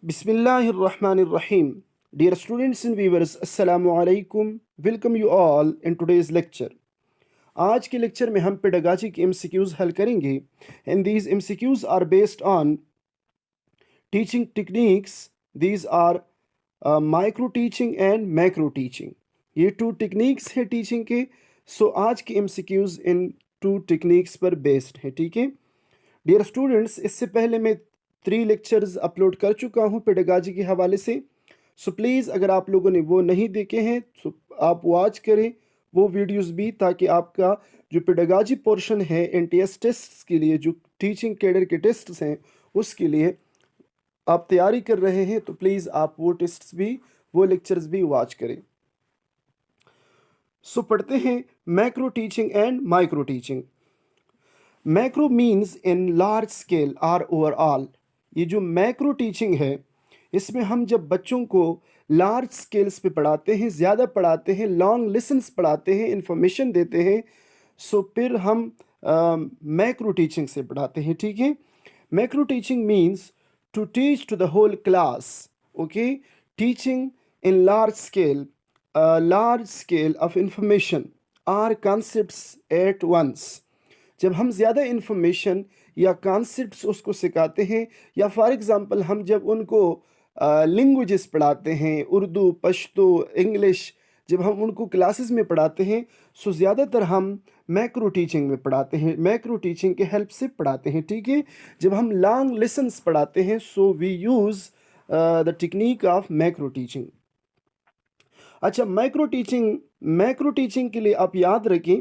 Bismillahirrahmanirrahim. Dear students and viewers, Assalamu alaikum. Welcome you all in today's lecture. आज के lecture में हम pedagogy के MCQs हल करेंगे and these MCQs are based on teaching techniques. These are micro teaching and macro teaching. ये to techniques है teaching के. सो आज के MCQs इन टू टेक्निक्स पर बेस्ड है. ठीक है डियर स्टूडेंट्स, इससे पहले मैं 3 लेक्चर्स अपलोड कर चुका हूँ पेडागॉजी के हवाले से. सो प्लीज़ अगर आप लोगों ने वो नहीं देखे हैं तो आप वॉच करें वो वीडियोस भी, ताकि आपका जो पेडागॉजी पोर्शन है NTS टेस्ट्स के लिए, जो टीचिंग कैडर के टेस्ट्स हैं उसके लिए आप तैयारी कर रहे हैं, तो प्लीज़ आप वो टेस्ट्स भी, वो लेक्चर्स भी वॉच करें. सो पढ़ते हैं macro teaching and micro teaching. Macro means in large scale or overall. ये जो मैक्रो टीचिंग है इसमें हम जब बच्चों को लार्ज स्केल्स पे पढ़ाते हैं, ज़्यादा पढ़ाते हैं, लॉन्ग लेसन्स पढ़ाते हैं, इंफॉर्मेशन देते हैं, सो फिर हम मैक्रो टीचिंग से पढ़ाते हैं. ठीक है, macro teaching means to teach to the whole class. Okay, teaching in large scale of information or concepts at once. जब हम ज़्यादा इंफॉर्मेशन या कॉन्सेप्ट्स उसको सिखाते हैं, या फॉर एग्ज़ाम्पल हम जब उनको लैंग्वेजेस पढ़ाते हैं, उर्दू, पश्तो, इंग्लिश, जब हम उनको क्लासेस में पढ़ाते हैं, सो ज़्यादातर हम मैक्रो टीचिंग में पढ़ाते हैं, मैक्रो टीचिंग के हेल्प से पढ़ाते हैं. ठीक है, जब हम लॉन्ग लेसन्स पढ़ाते हैं so we use the technique of macro teaching. अच्छा, मैक्रो टीचिंग के लिए आप याद रखें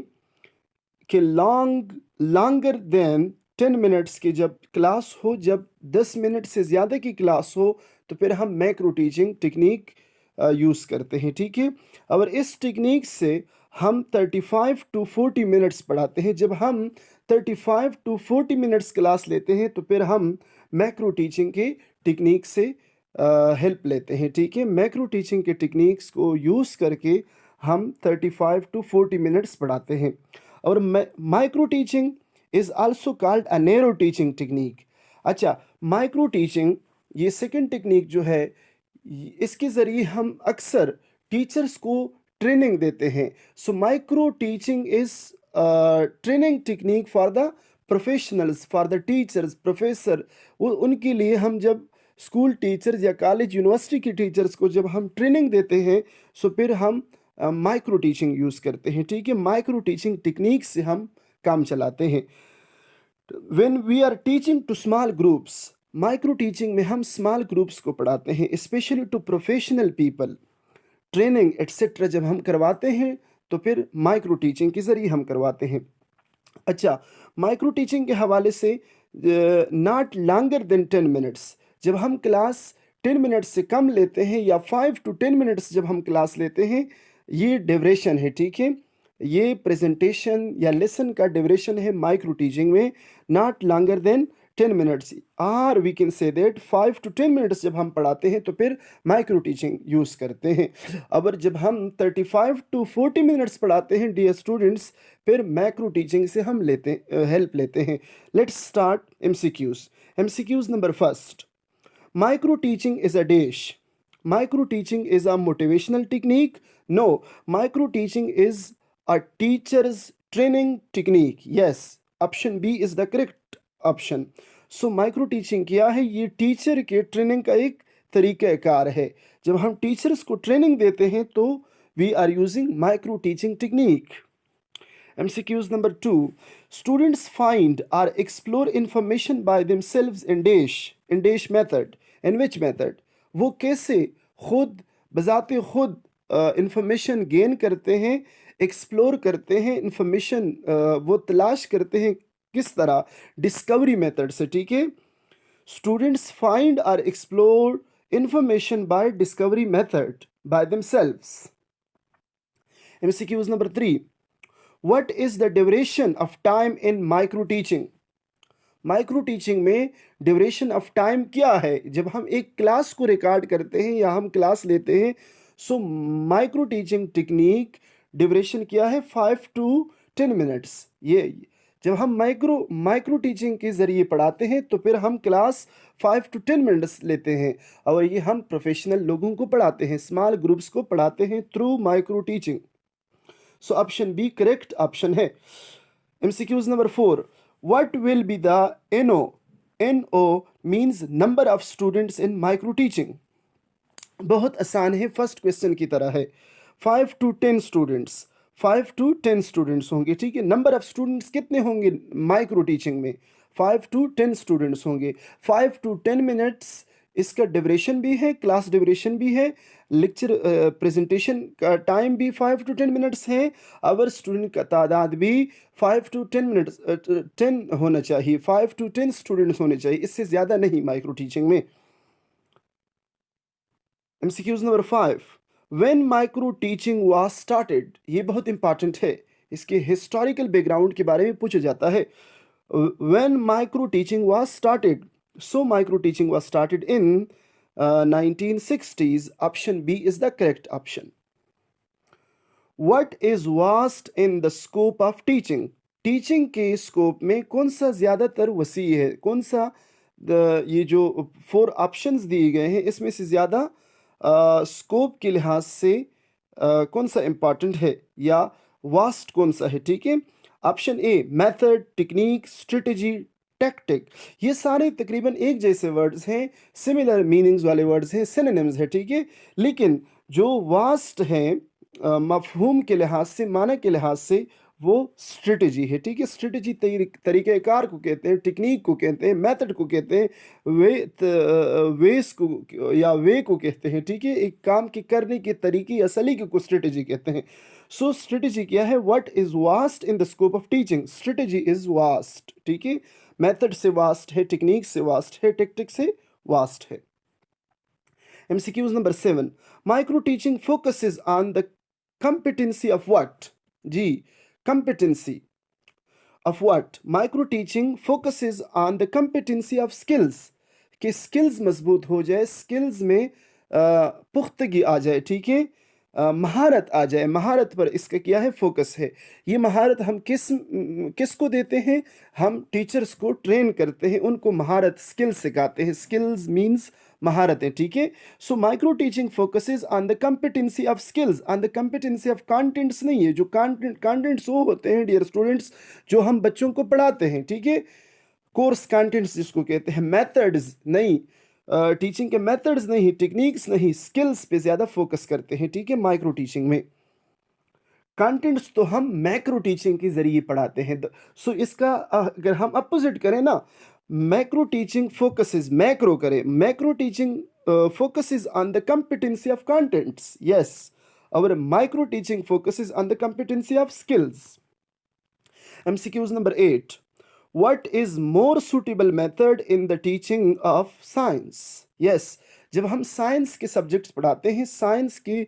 कि लॉन्गर देन 10 मिनट्स की जब क्लास हो, जब 10 मिनट से ज़्यादा की क्लास हो, तो फिर हम मैक्रो टीचिंग टेक्निक यूज़ करते हैं. ठीक है, और इस टेक्निक से हम 35 टू 40 मिनट्स पढ़ाते हैं. जब हम 35 टू 40 मिनट्स क्लास लेते हैं तो फिर हम मैक्रो टीचिंग के टेक्निक से हेल्प लेते हैं. ठीक है, मैक्रो टीचिंग के टेक्निक्स को यूज़ करके हम 35 टू 40 मिनट्स पढ़ाते हैं. और micro teaching is also called a narrow teaching technique. अच्छा, माइक्रो टीचिंग ये सेकंड टेक्निक जो है, इसके ज़रिए हम अक्सर टीचर्स को ट्रेनिंग देते हैं. सो micro teaching is training technique for the professionals, for the teachers, professor. वो उनके लिए हम जब स्कूल टीचर्स या कॉलेज यूनिवर्सिटी के टीचर्स को जब हम ट्रेनिंग देते हैं, सो फिर हम माइक्रो टीचिंग यूज़ करते हैं. ठीक है, माइक्रो टीचिंग टेक्निक से हम काम चलाते हैं. When we are teaching to small groups, micro teaching में हम स्मॉल ग्रुप्स को पढ़ाते हैं, specially to professional people. Training etcetera जब हम करवाते हैं तो फिर माइक्रो टीचिंग के ज़रिए हम करवाते हैं. अच्छा, माइक्रो टीचिंग के हवाले से नॉट लॉन्गर देन 10 मिनट्स. जब हम क्लास 10 मिनट्स से कम लेते हैं या 5 टू 10 मिनट्स जब हम क्लास लेते हैं, ये ड्यूरेशन है. ठीक है, ये प्रेजेंटेशन या लेसन का ड्यूरेशन है माइक्रो टीचिंग में, नॉट लॉन्गर देन 10 मिनट्स. और we can say that 5 to 10 minutes जब हम पढ़ाते हैं तो फिर माइक्रो टीचिंग यूज़ करते हैं. अगर जब हम 35 टू 40 मिनट्स पढ़ाते हैं डियर स्टूडेंट्स, फिर मैक्रो टीचिंग से हम हेल्प लेते हैं. Let's start MCQs number first. Micro teaching is a dish. Micro teaching is a motivational technique. No, micro teaching is a teacher's training technique. Yes, option B is the correct option. So micro teaching क्या है? ये teacher के training का एक तरीक़ाकार है. जब हम teachers को ट्रेनिंग देते हैं तो we are using micro teaching technique. MCQs number 2. Students find or explore information by themselves in dash method. In which method? वो कैसे खुद बजाते खुद इंफॉर्मेशन गेन करते हैं, एक्सप्लोर करते हैं, इंफॉर्मेशन वो तलाश करते हैं. किस तरह? डिस्कवरी मेथड से. ठीक है, स्टूडेंट्स फाइंड और explore information bye discovery method by themselves. MCQs number 3. What is the duration of time in micro teaching? Micro teaching में ड्यूरेशन ऑफ टाइम क्या है? जब हम एक क्लास को रिकॉर्ड करते हैं या हम क्लास लेते हैं, सो माइक्रो टीचिंग टेक्निक ड्यूरेशन क्या है? 5 टू 10 मिनट्स. ये जब हम माइक्रो टीचिंग के ज़रिए पढ़ाते हैं तो फिर हम क्लास 5 to 10 मिनट्स लेते हैं, और ये हम प्रोफेशनल लोगों को पढ़ाते हैं, स्मॉल ग्रुप्स को पढ़ाते हैं through micro teaching. So option B correct option है। MCQs number 4, what will be the NO? NO means number of students in micro teaching. बहुत आसान है, फर्स्ट क्वेश्चन की तरह है। 5 to 10 स्टूडेंट्स, 5 to 10 स्टूडेंट्स होंगे, ठीक है। नंबर ऑफ स्टूडेंट्स कितने होंगे माइक्रो टीचिंग में? 5 to 10 स्टूडेंट्स होंगे। 5 to 10 मिनट्स इसका ड्यूरेशन भी है, क्लास ड्यूरेशन भी है, लेक्चर प्रेजेंटेशन का टाइम भी 5 to 10 मिनट्स है, और स्टूडेंट का तादाद भी 5 to 10 मिनट्स 10 होना चाहिए, 5 to 10 स्टूडेंट्स होने चाहिए, इससे ज़्यादा नहीं माइक्रो टीचिंग में। MCQs number 5, when micro teaching was started, ये बहुत इंपॉर्टेंट है, इसके हिस्टोरिकल बैकग्राउंड के बारे में पूछा जाता है। When micro teaching was started, so micro teaching was started in 1960s, option B is the correct option. What is vast in the scope of teaching, teaching के स्कोप में कौन सा ज़्यादातर वसी है, कौन सा ये जो 4 ऑप्शंस दिए गए हैं इसमें से ज़्यादा स्कोप के लिहाज से कौन सा इम्पॉर्टेंट है या वास्ट कौन सा है, ठीक है। Option a method, technique, strategy, tactic, ये सारे तकरीबन एक जैसे वर्ड्स हैं, सिमिलर मीनिंग्स वाले वर्ड्स हैं, सिनोनिम्स है, ठीक है। लेकिन जो वास्ट हैं मफहूम के लिहाज से, माना के लिहाज से, वो स्ट्रेटजी है, ठीक है। स्ट्रेटजी तरीक़ेकार को कहते हैं, टेक्निक को कहते हैं, मेथड को कहते हैं, वेस को या वे को कहते हैं, ठीक है। एक काम के करने के तरीके या सलीके को स्ट्रेटजी कहते हैं। सो स्ट्रेटजी क्या है? What is vast in the scope of teaching, strategy is vast, ठीक है। मेथड से वास्ट है, टेक्निक से वास्ट है, टेक्टिक से वास्ट है। MCQs number 7, micro teaching focuses on the competency of what? जी, competency of what? Micro teaching focuses on the competency of skills, कि स्किल्स मजबूत हो जाए, स्किल्स में पुख्तगी आ जाए, ठीक है, महारत आ जाए, महारत पर इसका क्या है? फोकस है। ये महारत हम किसको देते हैं? हम टीचर्स को ट्रेन करते हैं, उनको महारत स्किल्स सिखाते हैं। स्किल्स मीन्स महारतें, ठीक है। सो micro teaching focuses on the competency of skills, on the competency of contents नहीं है। जो कंटेंट्स वो होते हैं डियर स्टूडेंट्स जो हम बच्चों को पढ़ाते हैं, ठीक है, कोर्स कंटेंट्स जिसको कहते हैं, मेथड्स नहीं, टीचिंग के मेथड्स नहीं, टेक्निक्स नहीं, स्किल्स पे ज़्यादा फोकस करते हैं, ठीक है, माइक्रो टीचिंग में। कंटेंट्स तो हम मैक्रो टीचिंग के ज़रिए पढ़ाते हैं। सो इसका अगर हम अपोजिट करें ना, मैक्रो टीचिंग फोकसेस, मैक्रो करें, macro teaching focuses on the competency of contents. Yes, our micro teaching focuses on the competency of skills. MCQs number 8. What is more suitable method in the teaching of science? Yes, जब हम science के subjects पढ़ाते हैं, science के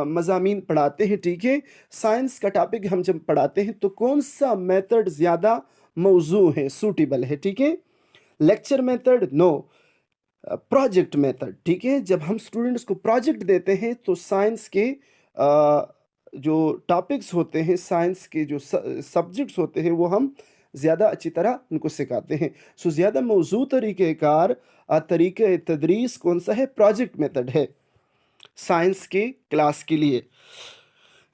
मज़ामीन पढ़ाते हैं, ठीक है, साइंस का टॉपिक हम जब पढ़ाते हैं तो कौन सा मेथड ज़्यादा मौजू है, सूटेबल है, ठीक है। Lecture method no, project method, ठीक है। जब हम स्टूडेंट्स को प्रोजेक्ट देते हैं तो साइंस के जो टॉपिक्स होते हैं, साइंस के जो सब्जेक्ट्स होते हैं, वो हम ज़्यादा अच्छी तरह उनको सिखाते हैं। सो ज़्यादा मौजू तरीक़ेकार तरीक़े तदरीस कौन सा है? प्रोजेक्ट मेथड है साइंस के क्लास के लिए।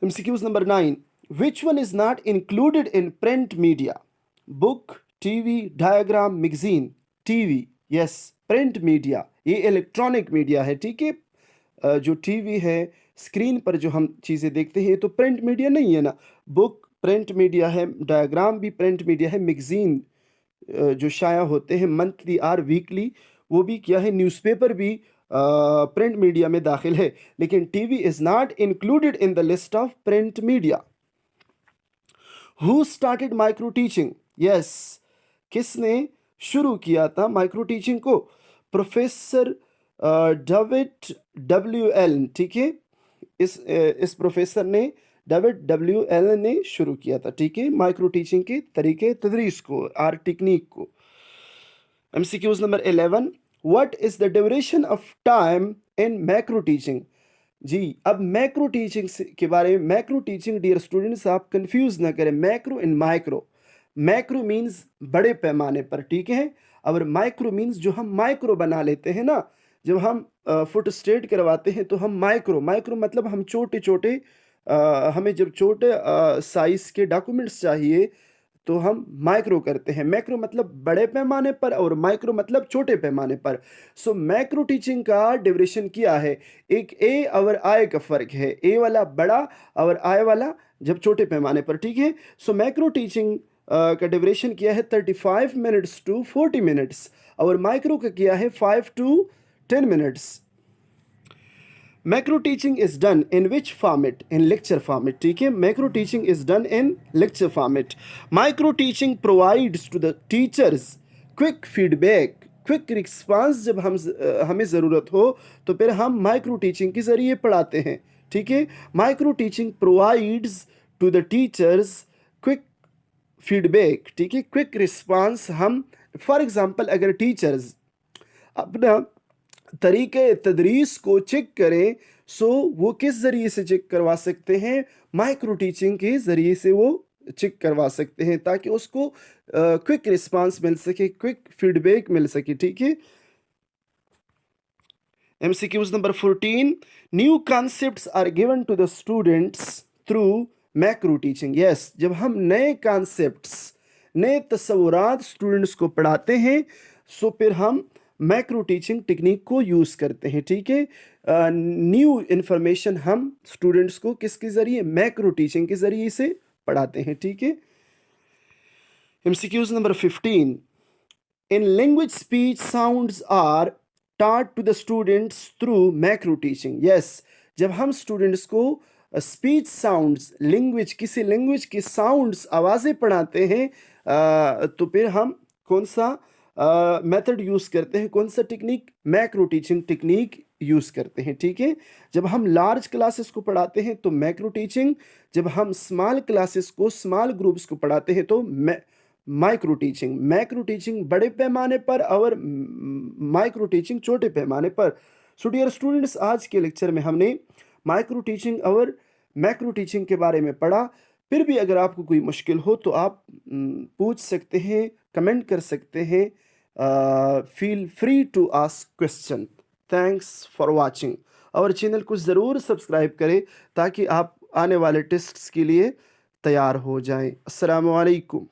MCQs number 9, which one is not included in print media? Book, TV, diagram, magazine. TV, yes, print media ये इलेक्ट्रॉनिक मीडिया है, ठीक है। जो टीवी है, स्क्रीन पर जो हम चीज़ें देखते हैं, तो प्रिंट मीडिया नहीं है ना। बुक प्रिंट मीडिया है, डायग्राम भी प्रिंट मीडिया है, मैगजीन जो शाया होते हैं मंथली और वीकली, वो भी क्या है? न्यूज़पेपर भी प्रिंट मीडिया में दाखिल है। लेकिन TV is not included in the list of print media. Who started micro teaching? Yes, किसने शुरू किया था माइक्रो टीचिंग को? प्रोफेसर डेविड डब्ल्यू एलन, ठीक है। इस प्रोफेसर ने, डेविड डब्ल्यू एलन ने शुरू किया था, ठीक है, माइक्रो टीचिंग के तरीके तदरीस को और टेक्निक को। MCQs number 11, what is the duration of time in macro teaching? जी, अब मैक्रो टीचिंग के बारे में, मैक्रो टीचिंग डियर स्टूडेंट्स आप कंफ्यूज ना करें, macro and micro. Macro means बड़े पैमाने पर, ठीक है, और माइक्रो मीन्स जो हम माइक्रो बना लेते हैं ना, जब हम फुट स्ट्रेट करवाते हैं तो हम माइक्रो, माइक्रो मतलब हम छोटे छोटे, हमें जब छोटे साइज के डॉक्यूमेंट्स चाहिए तो हम माइक्रो करते हैं। मैक्रो मतलब बड़े पैमाने पर और माइक्रो मतलब छोटे पैमाने पर। सो मैक्रो टीचिंग का डेफिनेशन क्या है? एक ए और आई का फर्क है, ए वाला बड़ा और आई वाला जब छोटे पैमाने पर, ठीक है। सो मैक्रो टीचिंग का ड्यूरेशन किया है 35 मिनट्स टू 40 मिनट्स और माइक्रो का किया है 5 to 10 minutes. Macro teaching is done in which format? In lecture format, ठीक है। Macro teaching is done in lecture format. Micro teaching provides to the teachers quick feedback, quick response. जब हमें ज़रूरत हो तो फिर हम माइक्रो टीचिंग के ज़रिए पढ़ाते हैं, ठीक है। Micro teaching provides to the teachers quick feedback, ठीक है, क्विक रिस्पांस। हम फॉर एग्जांपल अगर टीचर्स अपना तरीके तदरीस को चेक करें, सो वो किस ज़रिए से चेक करवा सकते हैं? माइक्रो टीचिंग के ज़रिए से वो चेक करवा सकते हैं ताकि उसको क्विक रिस्पांस मिल सके, क्विक फीडबैक मिल सके, ठीक है। MCQs number 14, new concepts are given to the students through macro teaching. Yes, जब हम नए कॉन्सेप्ट्स, नए तस्वुरात स्टूडेंट्स को पढ़ाते हैं, सो फिर हम मैक्रो टीचिंग टेक्निक को यूज़ करते हैं, ठीक है। न्यू इन्फॉर्मेशन हम स्टूडेंट्स को किसके ज़रिए? मैक्रो टीचिंग के ज़रिए से पढ़ाते हैं, ठीक है। MCQs number 15, in language speech sounds are taught to the students through macro teaching. Yes, जब हम स्टूडेंट्स को स्पीच साउंड्स, लैंग्वेज, किसी लैंग्वेज के साउंड्स, आवाज़ें पढ़ाते हैं, तो फिर हम कौन सा मेथड यूज़ करते हैं, कौन सा technique? Macro teaching technique use करते हैं, ठीक है। जब हम लार्ज क्लासेस को पढ़ाते हैं तो मैक्रो टीचिंग, जब हम स्मॉल क्लासेस को, स्मॉल ग्रुप्स को पढ़ाते हैं तो माइक्रो टीचिंग। मैक्रो टीचिंग बड़े पैमाने पर और माइक्रो टीचिंग छोटे पैमाने पर। सो डियर स्टूडेंट्स, आज के लेक्चर में हमने माइक्रो टीचिंग और मैक्रो टीचिंग के बारे में पढ़ा। फिर भी अगर आपको कोई मुश्किल हो तो आप पूछ सकते हैं, कमेंट कर सकते हैं। Feel free to ask question. Thanks for watching. और चैनल को ज़रूर सब्सक्राइब करें ताकि आप आने वाले टेस्ट्स के लिए तैयार हो जाएं। अस्सलामु अलैकुम।